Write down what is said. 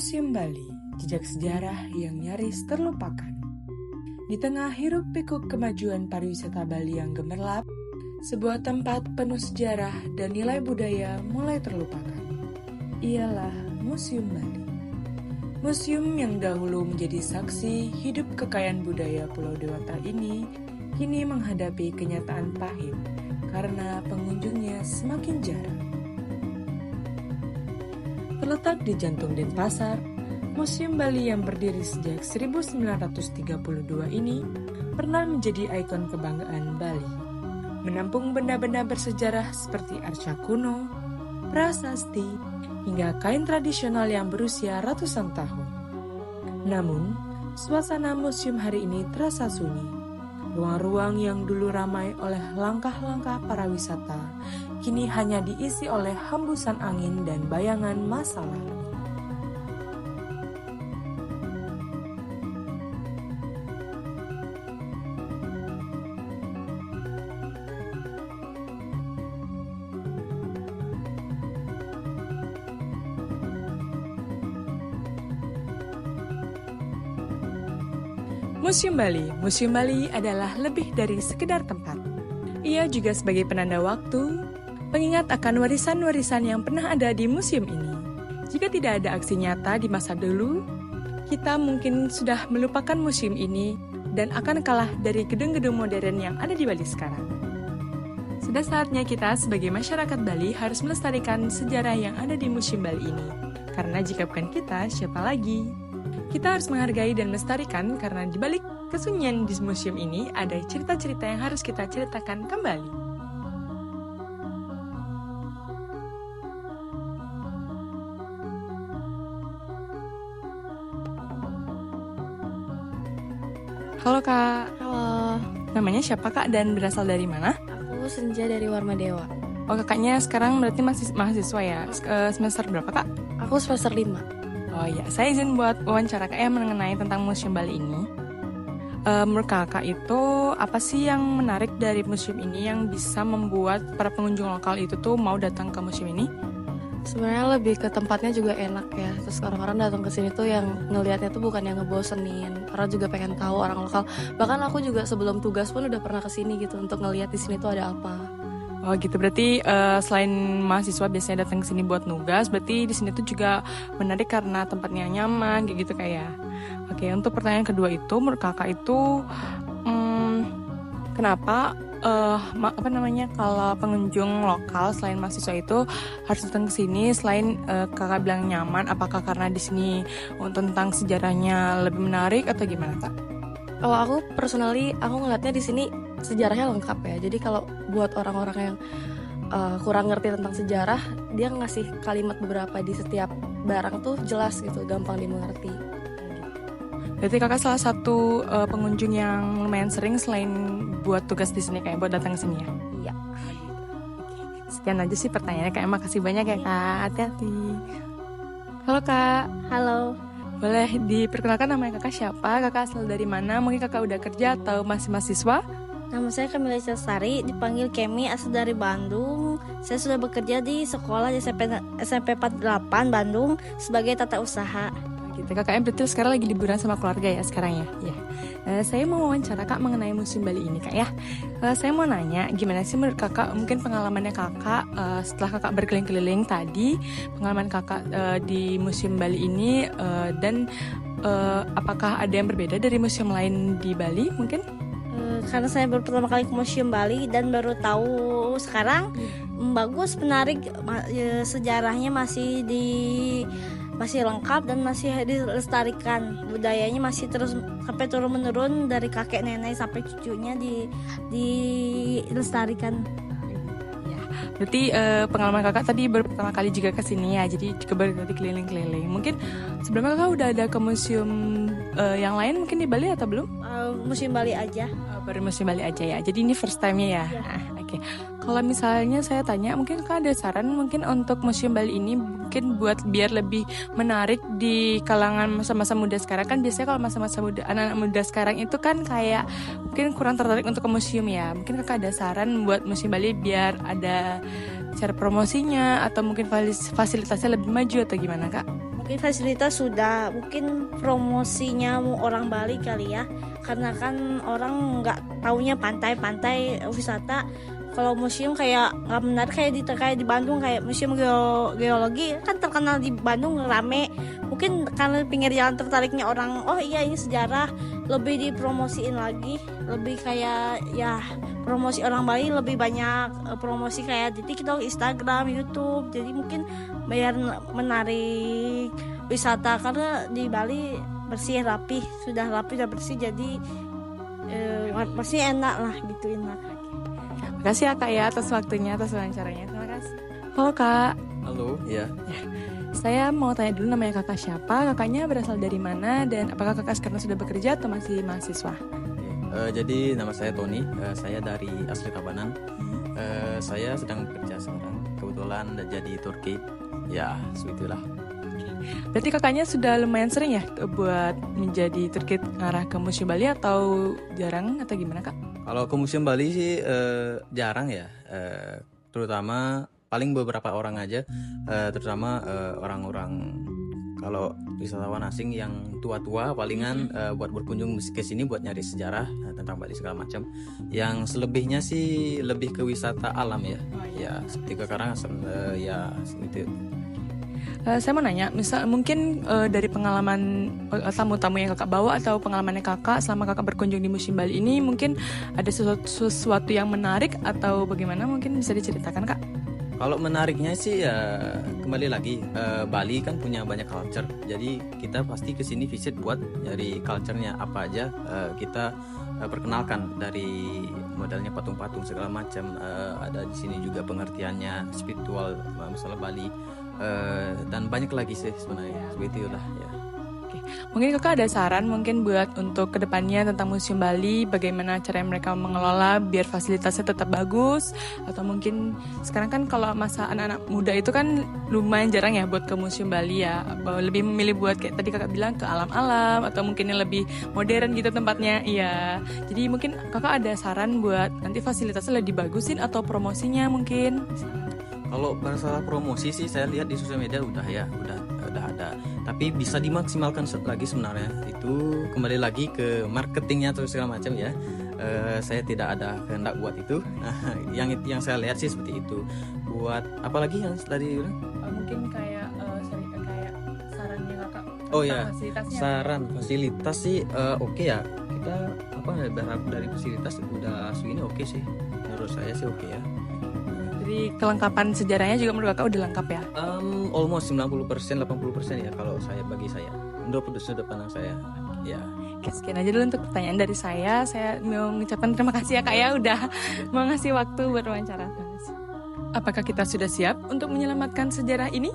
Museum Bali, jejak sejarah yang nyaris terlupakan. Di tengah hiruk-pikuk kemajuan pariwisata Bali yang gemerlap, sebuah tempat penuh sejarah dan nilai budaya mulai terlupakan. Ialah Museum Bali. Museum yang dahulu menjadi saksi hidup kekayaan budaya Pulau Dewata ini kini menghadapi kenyataan pahit karena pengunjungnya semakin jarang. Terletak di jantung Denpasar, Museum Bali yang berdiri sejak 1932 ini pernah menjadi ikon kebanggaan Bali. Menampung benda-benda bersejarah seperti arca kuno, prasasti, hingga kain tradisional yang berusia ratusan tahun. Namun, suasana museum hari ini terasa sunyi. Ruang-ruang yang dulu ramai oleh langkah-langkah para wisata, kini hanya diisi oleh hembusan angin dan bayangan masa lalu. Museum Bali adalah lebih dari sekedar tempat. Ia juga sebagai penanda waktu, pengingat akan warisan-warisan yang pernah ada di museum ini. Jika tidak ada aksi nyata di masa dulu, kita mungkin sudah melupakan museum ini dan akan kalah dari gedung-gedung modern yang ada di Bali sekarang. Sudah saatnya kita sebagai masyarakat Bali harus melestarikan sejarah yang ada di Museum Bali ini. Karena jika bukan kita, siapa lagi? Kita harus menghargai dan melestarikan karena di balik kesunyian di museum ini ada cerita-cerita yang harus kita ceritakan kembali. Halo Kak. Halo, Namanya siapa Kak dan berasal dari mana? aku Senja dari Warmadewa. Oh kakaknya sekarang berarti masih mahasiswa ya? Semester berapa Kak? Aku semester 5. Oh iya, saya izin buat wawancara Kak ya mengenai tentang Museum Bali ini. Menurut kakak itu apa sih yang menarik dari museum ini yang bisa membuat para pengunjung lokal itu tuh mau datang ke museum ini? Sebenarnya lebih ke tempatnya juga enak ya. Terus orang-orang datang ke sini tuh yang ngelihatnya tuh bukan yang ngebosenin. Orang juga pengen tahu orang lokal. Bahkan aku juga sebelum tugas pun udah pernah ke sini gitu untuk ngelihat di sini tuh ada apa. Oh gitu, berarti selain mahasiswa biasanya datang ke sini buat nugas, berarti di sini tuh juga menarik karena tempatnya nyaman, kayak gitu kayak. Oke, untuk pertanyaan kedua itu, menurut kakak itu kenapa kalau pengunjung lokal selain mahasiswa itu harus datang ke sini? Selain kakak bilang nyaman, apakah karena di sini tentang sejarahnya lebih menarik atau gimana kak? Kalau aku personally, aku ngelihatnya di sini sejarahnya lengkap ya. Jadi kalau buat orang-orang yang kurang ngerti tentang sejarah, dia ngasih kalimat beberapa di setiap barang tuh jelas gitu, gampang dimengerti. Berarti kakak salah satu pengunjung yang lumayan sering selain buat tugas di sini kayak buat datang ke sini ya? Iya. Sekian aja sih pertanyaannya kak. Makasih banyak ya kak. Hati-hati. Halo kak. Halo. Boleh diperkenalkan namanya kakak siapa? Kakak asal dari mana? Mungkin kakak udah kerja atau masih mahasiswa? Nama saya Kamila Cesari, dipanggil Kemi, asal dari Bandung. Saya sudah bekerja di sekolah SMP 48 Bandung sebagai tata usaha. Gitu. Kakaknya berarti sekarang lagi liburan sama keluarga ya sekarang ya? Iya. Saya mau wawancara kak mengenai Museum Bali ini kak ya. Saya mau nanya gimana sih menurut kakak mungkin pengalamannya kakak setelah kakak berkeliling-keliling tadi, pengalaman kakak di Museum Bali ini dan apakah ada yang berbeda dari museum lain di Bali mungkin? Karena saya baru pertama kali ke Museum Bali dan baru tahu sekarang bagus, menarik, sejarahnya masih lengkap dan masih dilestarikan, budayanya masih terus sampai turun menurun dari kakek nenek sampai cucunya dilestarikan. Berarti pengalaman kakak tadi baru pertama kali juga ke sini ya, jadi juga baru tadi keliling-keliling. Mungkin sebelumnya kakak udah ada ke museum yang lain mungkin di Bali atau belum? Museum Bali aja. Baru Museum Bali aja ya, jadi ini first time-nya ya? Ya. Oke. Kalau misalnya saya tanya, mungkin kakak ada saran mungkin untuk Museum Bali ini mungkin buat biar lebih menarik di kalangan masa-masa muda sekarang. Kan biasanya kalau masa-masa muda, anak-anak muda sekarang itu kan kayak mungkin kurang tertarik untuk ke museum ya. Mungkin kakak ada saran buat Museum Bali biar ada cara promosinya atau mungkin fasilitasnya lebih maju atau gimana kak? Oke, Mungkin fasilitas sudah, mungkin promosinya mau orang Bali kali ya, karena kan orang nggak taunya pantai-pantai wisata. Kalau museum kayak nggak menarik kayak di Bandung, kayak museum geologi kan terkenal di Bandung rame. Mungkin karena pinggir jalan tertariknya orang, oh iya ini sejarah, lebih dipromosiin lagi, lebih kayak ya promosi orang Bali lebih banyak, promosi kayak di TikTok, Instagram, YouTube. Jadi mungkin biar menarik wisata, karena di Bali bersih rapi, sudah bersih, jadi pasti enak lah gitu, enak. Makasih ya Kak ya atas waktunya, atas wawancaranya. Terima kasih. Halo Kak. Halo, ya. Saya mau tanya dulu, namanya Kakak siapa? Kakaknya berasal dari mana? Dan apakah Kakak sekarang sudah bekerja atau masih mahasiswa? Jadi nama saya Tony, saya dari asli Tabanan. Saya sedang bekerja sekarang, kebetulan jadi Turki. Ya, sebetulnya. Berarti kakaknya sudah lumayan sering ya buat menjadi terkait ngarah ke Museum Bali, atau jarang atau gimana Kak? Kalau ke Museum Bali sih jarang ya, terutama paling beberapa orang aja, terutama orang-orang, kalau wisatawan asing yang tua-tua palingan buat berkunjung ke sini buat nyari sejarah tentang Bali segala macam. Yang selebihnya sih lebih ke wisata alam ya, ya seperti ke Karangasem, ya seperti itu. Saya mau nanya, misal mungkin dari pengalaman tamu-tamu yang kakak bawa atau pengalamannya kakak selama kakak berkunjung di Museum Bali ini, mungkin ada sesuatu yang menarik atau bagaimana, mungkin bisa diceritakan Kak? Kalau menariknya sih ya kembali lagi, Bali kan punya banyak culture, jadi kita pasti kesini visit buat nyari culture-nya apa aja, kita perkenalkan dari modelnya patung-patung segala macam, ada di sini juga pengertiannya spiritual masalah Bali, dan banyak lagi sih sebenarnya, seperti itulah ya. Mungkin kakak ada saran mungkin buat untuk kedepannya tentang Museum Bali, bagaimana cara mereka mengelola biar fasilitasnya tetap bagus, atau mungkin sekarang kan kalau masa anak-anak muda itu kan lumayan jarang ya buat ke Museum Bali ya, lebih memilih buat kayak tadi kakak bilang ke alam-alam, atau mungkin yang lebih modern gitu tempatnya. Iya, jadi mungkin kakak ada saran buat nanti fasilitasnya lebih dibagusin atau promosinya mungkin. Kalau masalah promosi sih saya lihat di sosial media udah ada, tapi bisa dimaksimalkan lagi sebenarnya. Itu kembali lagi ke marketingnya atau segala macam ya. Saya tidak ada kehendak buat itu. Yang saya lihat sih seperti itu. Buat apalagi yang tadi Mungkin kayak kayak sarannya kakak. Oh ya, Fasilitasnya. saran fasilitas sih oke ya. Kita berharap dari fasilitas udah segini oke sih. Menurut saya sih oke ya. Jadi kelengkapan sejarahnya juga menurut kakak udah lengkap ya? Almost 90%, 80% ya kalau bagi saya. Menurut sudut pandang saya, ya. Oke, sekian aja dulu untuk pertanyaan dari saya. Saya mau mengucapkan terima kasih ya Kak ya udah mau ngasih waktu buat wawancara. Apakah kita sudah siap untuk menyelamatkan sejarah ini?